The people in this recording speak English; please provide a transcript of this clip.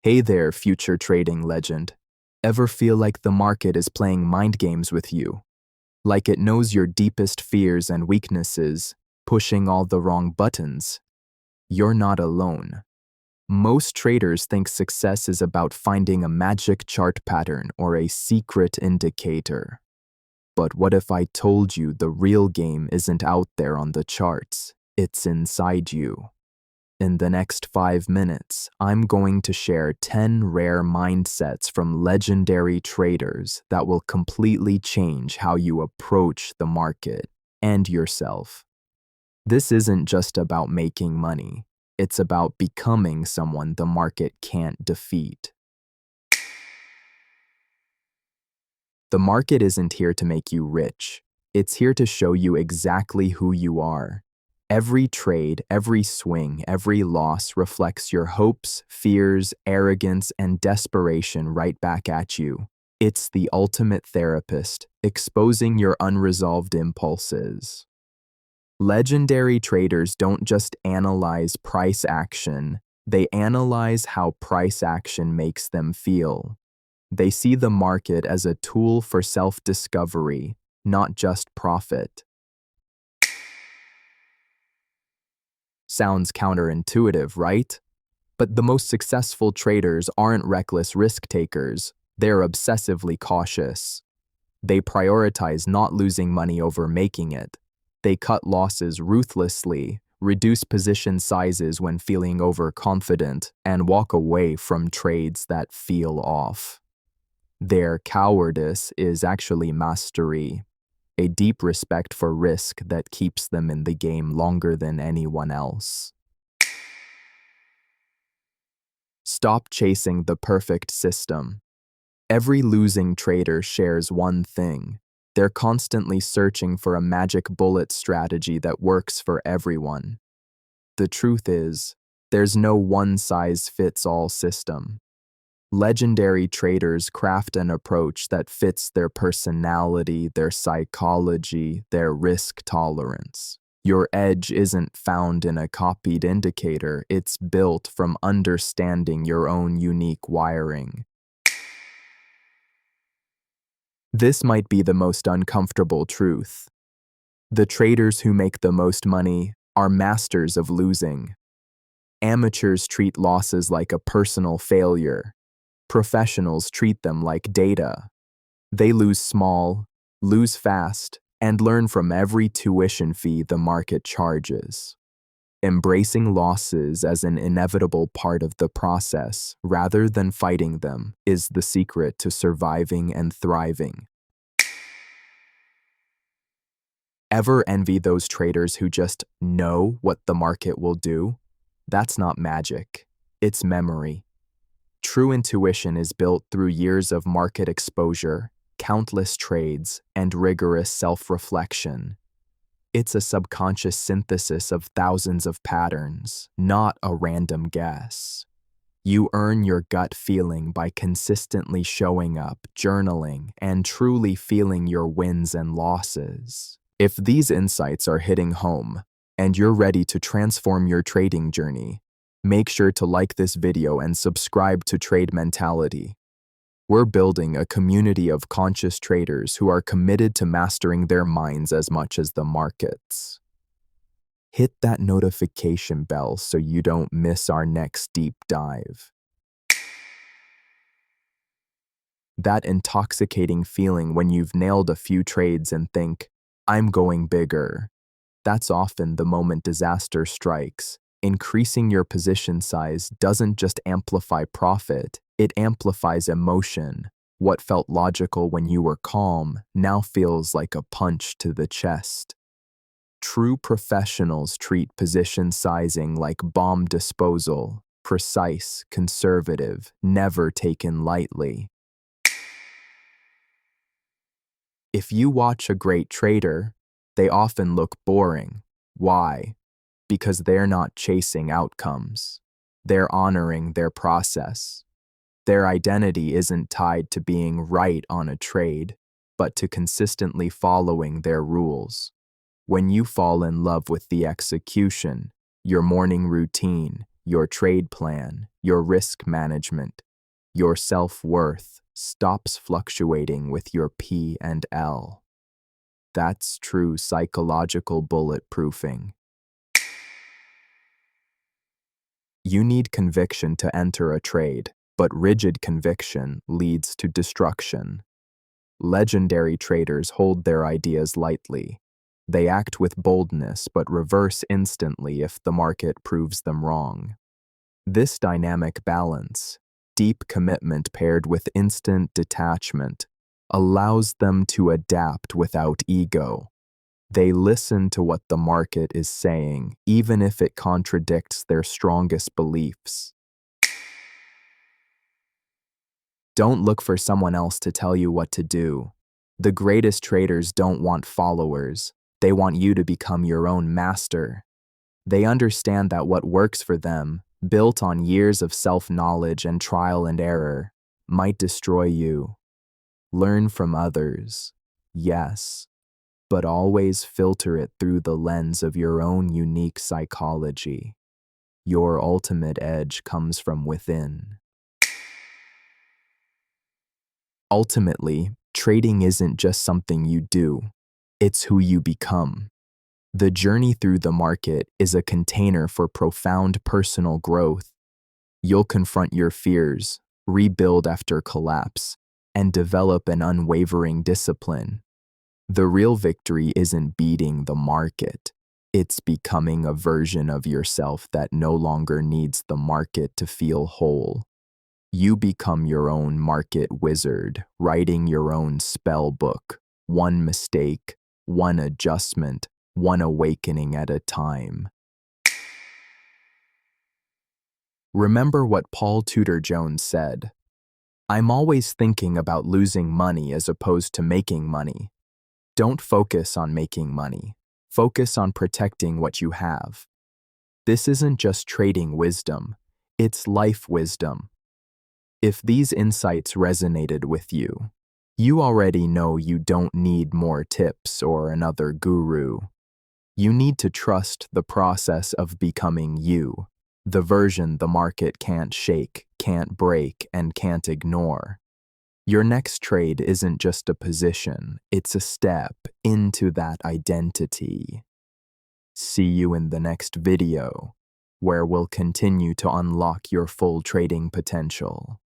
Hey there, future trading legend. Ever feel like the market is playing mind games with you? Like it knows your deepest fears and weaknesses, pushing all the wrong buttons? You're not alone. Most traders think success is about finding a magic chart pattern or a secret indicator. But what if I told you the real game isn't out there on the charts, it's inside you? In the next 5 minutes, I'm going to share 10 rare mindsets from legendary traders that will completely change how you approach the market and yourself. This isn't just about making money, it's about becoming someone the market can't defeat. The market isn't here to make you rich, it's here to show you exactly who you are. Every trade, every swing, every loss reflects your hopes, fears, arrogance, and desperation right back at you. It's the ultimate therapist, exposing your unresolved impulses. Legendary traders don't just analyze price action, they analyze how price action makes them feel. They see the market as a tool for self-discovery, not just profit. Sounds counterintuitive, right? But the most successful traders aren't reckless risk takers, they're obsessively cautious. They prioritize not losing money over making it. They cut losses ruthlessly, reduce position sizes when feeling overconfident, and walk away from trades that feel off. Their cowardice is actually mastery, a deep respect for risk that keeps them in the game longer than anyone else. Stop chasing the perfect system. Every losing trader shares one thing. They're constantly searching for a magic bullet strategy that works for everyone. The truth is, there's no one-size-fits-all system. Legendary traders craft an approach that fits their personality, their psychology, their risk tolerance. Your edge isn't found in a copied indicator, it's built from understanding your own unique wiring. This might be the most uncomfortable truth. The traders who make the most money are masters of losing. Amateurs treat losses like a personal failure. Professionals treat them like data. They lose small, lose fast, and learn from every tuition fee the market charges. Embracing losses as an inevitable part of the process, rather than fighting them, is the secret to surviving and thriving. Ever envy those traders who just know what the market will do? That's not magic. It's memory. True intuition is built through years of market exposure, countless trades, and rigorous self-reflection. It's a subconscious synthesis of thousands of patterns, not a random guess. You earn your gut feeling by consistently showing up, journaling, and truly feeling your wins and losses. If these insights are hitting home, and you're ready to transform your trading journey, make sure to like this video and subscribe to Trade Mentality. We're building a community of conscious traders who are committed to mastering their minds as much as the markets. Hit that notification bell so you don't miss our next deep dive. That intoxicating feeling when you've nailed a few trades and think, I'm going bigger. That's often the moment disaster strikes. Increasing your position size doesn't just amplify profit, it amplifies emotion. What felt logical when you were calm now feels like a punch to the chest. True professionals treat position sizing like bomb disposal, precise, conservative, never taken lightly. If you watch a great trader, they often look boring. Why? Because they're not chasing outcomes. They're honoring their process. Their identity isn't tied to being right on a trade, but to consistently following their rules. When you fall in love with the execution, your morning routine, your trade plan, your risk management, your self-worth stops fluctuating with your P and L. That's true psychological bulletproofing. You need conviction to enter a trade, but rigid conviction leads to destruction. Legendary traders hold their ideas lightly. They act with boldness but reverse instantly if the market proves them wrong. This dynamic balance, deep commitment paired with instant detachment, allows them to adapt without ego. They listen to what the market is saying, even if it contradicts their strongest beliefs. Don't look for someone else to tell you what to do. The greatest traders don't want followers. They want you to become your own master. They understand that what works for them, built on years of self-knowledge and trial and error, might destroy you. Learn from others, yes, but always filter it through the lens of your own unique psychology. Your ultimate edge comes from within. Ultimately, trading isn't just something you do, it's who you become. The journey through the market is a container for profound personal growth. You'll confront your fears, rebuild after collapse, and develop an unwavering discipline. The real victory isn't beating the market. It's becoming a version of yourself that no longer needs the market to feel whole. You become your own market wizard, writing your own spell book, one mistake, one adjustment, one awakening at a time. Remember what Paul Tudor Jones said, "I'm always thinking about losing money as opposed to making money." Don't focus on making money. Focus on protecting what you have. This isn't just trading wisdom, it's life wisdom. If these insights resonated with you, you already know you don't need more tips or another guru. You need to trust the process of becoming you, the version the market can't shake, can't break, and can't ignore. Your next trade isn't just a position, it's a step into that identity. See you in the next video, where we'll continue to unlock your full trading potential.